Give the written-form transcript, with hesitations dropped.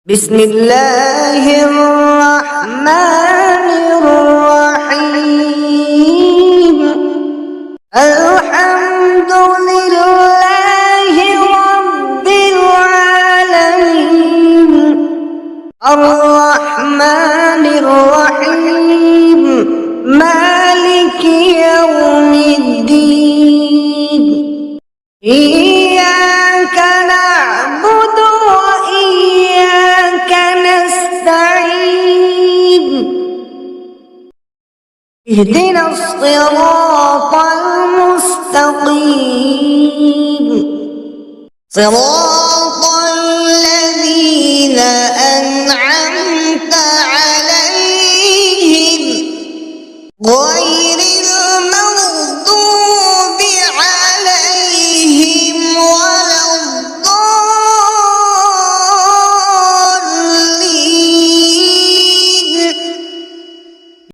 بسم الله الرحمن الرحيم. الحمد لله رب العالمين الرحمن الرحيم مالك يوم الدين. إياك نعبد وإياك نستعين. اهدنا الصراط المستقيم صراط الذين